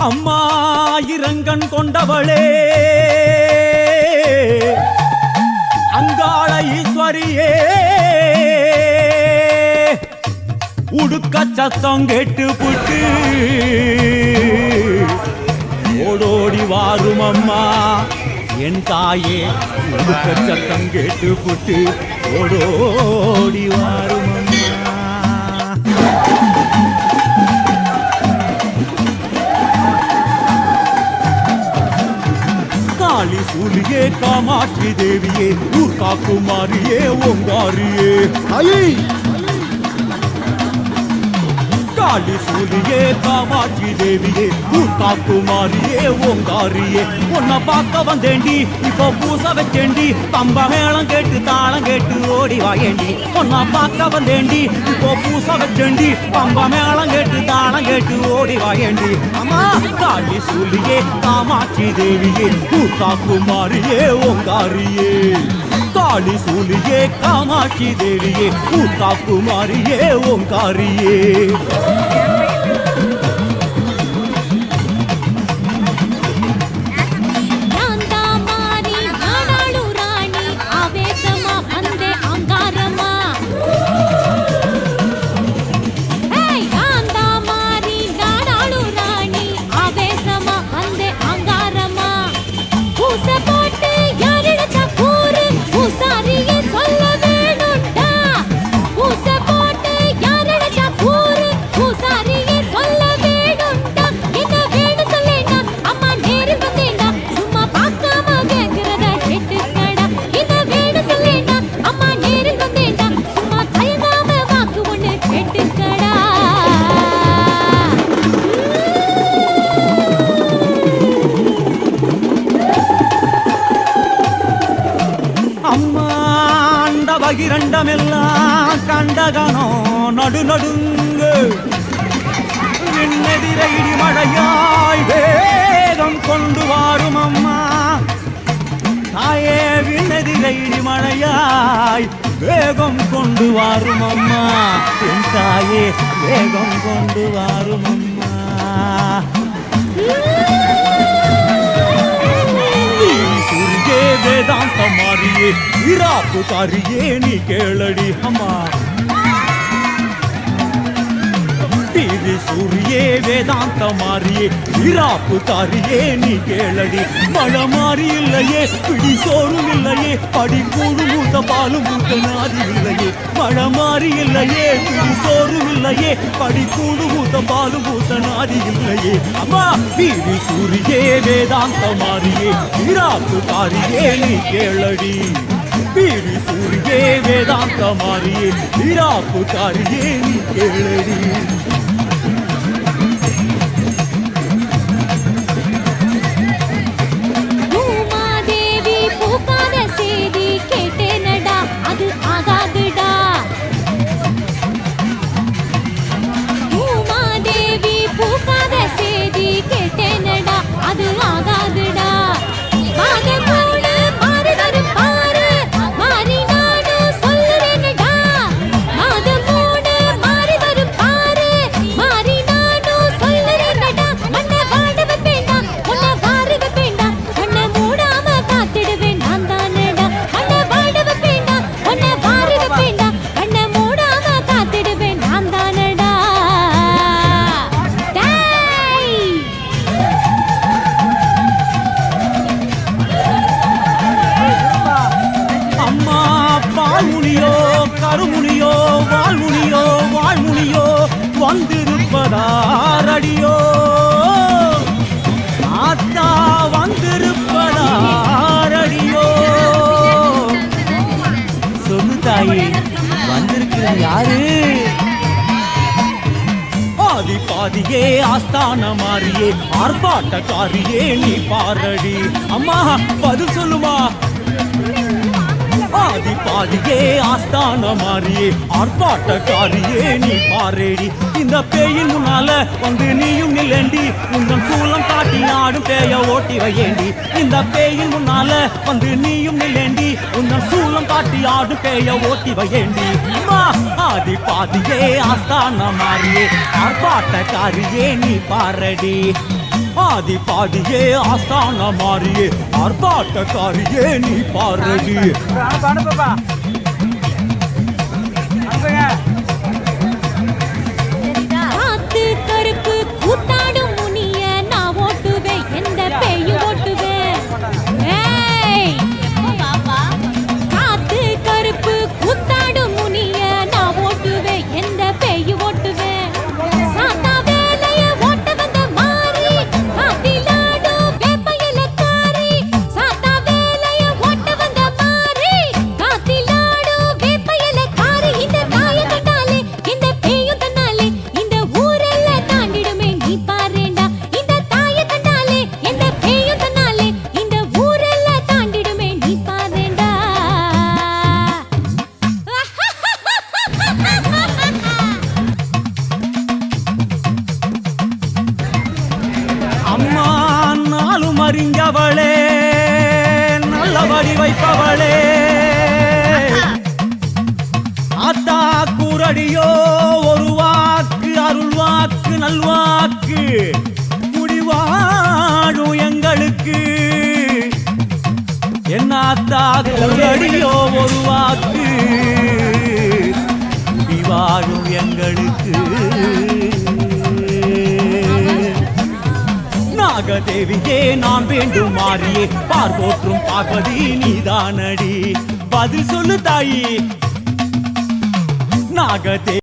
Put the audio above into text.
அம்மா இரங்கன் கொண்டவளே அங்காள ஈஸ்வரியே உடுக்க சத்தம் கேட்டு புட்டு ஓடோடி வாரும் அம்மா என் தாயே உடுக்க சத்தம் கேட்டு புட்டு ஓடோடி வாரும் அம்மா. காளி சூலியே காமாட்சி தேவியே ஊர்காக்குமாரியே ஓங்காரியே காளி சூலியே காமாட்சி தேவியே ஊர்காக்குமாரியே ஓங்காரியே உன்னை பார்க்க வந்தேண்டி இப்போ பூச வச்சேண்டி பம்ப மேளம் கேட்டு தாளம் கேட்டு ஓடி வாயேண்டி உன்னை பார்க்க வந்தேண்டி இப்போ பூச வச்சேண்டி பம்ப மேளம் கேட்டு தாளம் கேட்டு ஓடி வாயேண்டி அம்மா காளி சூலியே காமாட்சி தேவியே ஊர்காக்குமாரியே ஓங்காரியே காளி சூலியே காமாட்சி தேவியே ஊர்காக்குமாரியே ஓங்காரியே பகிரண்டமெல்லாம் கண்டகனோ நடு நடுங்கு விண்ணெதிர இடி மழையாய் வேகம் கொண்டு வாரும் அம்மா தாயே விண்ணெதிர இடி மழையாய் வேகம் கொண்டு வாரும் அம்மா என் தாயே வேகம் கொண்டு வாரும் அம்மா. வேதாந்த மாறியே இராப்பு காரியே நீ கேளடி அம்மா டிவி சூரியே வேதாந்த மாறியே இராப்பு காரியே நீ கேளடி மழை மாறி இல்லையே பிடி சோறும் இல்லையே படி கூடு மூத்த பாலும் மூத்த நாதி இல்லையே மழை மாறி இல்லையே பிடி சோறும் இல்லையே படி கூடு மூத்த பாலும் மூத்த நாதி இல்லையே அம்மா டிவி சூரியே வேதாந்த மாறியே இராப்பு காரியே நீ கேளடி டிவி சூரியே வேதாந்த மாறியே இராப்பு காரியே நீ கேளடி. கருமுனியோ வாழ்முனியோ வாழ்முனியோ வந்திருப்பதாரடியோ ஆத்தா வந்திருப்பதாரடியோ சொல்லு தாயே வந்திருக்கிறது யாரு? ஆதி பாதியே ஆஸ்தான மாறியே ஆர்ப்பாட்டக்காரியே நீ பாரடி அம்மா பதில் சொல்லுமா. ஆதி பாதியே ஆஸ்தான மாறியே ஆர்ப்பாட்டக்காரியே நீ பாரேடி இந்த பேயின் முன்னால வந்து நீயும் நில்லண்டி உங்கள் சூலம் காட்டி ஆடும் பேய ஓட்டி வையேண்டி இந்த பேயின் முன்னால வந்து நீயும் நில்லண்டி உங்கள் சூலம் காட்டி ஆடும் பேய ஓட்டி வையேண்டி அம்மா. ஆதி பாதியே ஆஸ்தான மாறியே ஆர்ப்பாட்டக்காரியே நீ பாரடி ஆதி பாடியே ஆஸ்தான மாறியே ஆர்ப்பாட்டக்காரியே நீ பாரடி. காத்து கருப்பு கூத்தாடும் முனிய நான் ஓட்டுவேன், எந்த பேயு ஓட்டுவேன். காத்து கருப்பு கூத்தாடும் முனிய நான் ஓட்டுவேன், எந்த பேயு ஓட்டுவேன். சாத்தா வேலைய ஓட்ட வந்த மாறி காத்திலாடும் வேப்பையிலக்காரி. சாத்தா வேலைய ஓட்ட வந்த மாறி காத்திலாடும் வேப்பையிலக்காரி. இந்த தாய கண்டாலே இந்த பேயு தன்னாலே இந்த ஊரெல்லாம் தாண்டிடுமே நீ பாரேண்டா. இந்த தாய கண்டாலே இந்த பேயு தன்னாலே இந்த ஊரெல்லாம் தாண்டிடுமே நீ பாரேண்டா. அம்மா நாளும் அறிஞ்சவளே நல்லபடி வைப்பவளே. ஆத்தா கூரடியோ ஒரு வாக்கு அருள் வாக்கு நல்வாக்கு குடிவாழும் எங்களுக்கு. என்ன ஆத்தா கூரடியோ ஒரு வாக்கு குடிவாழும் எங்களுக்கு. நாகதேவியே நான் வேண்டும் மாறியே பார்போற்றும் பார்வதி நீதானடி. பதில் சொல்லு தாயி. நாகதேவி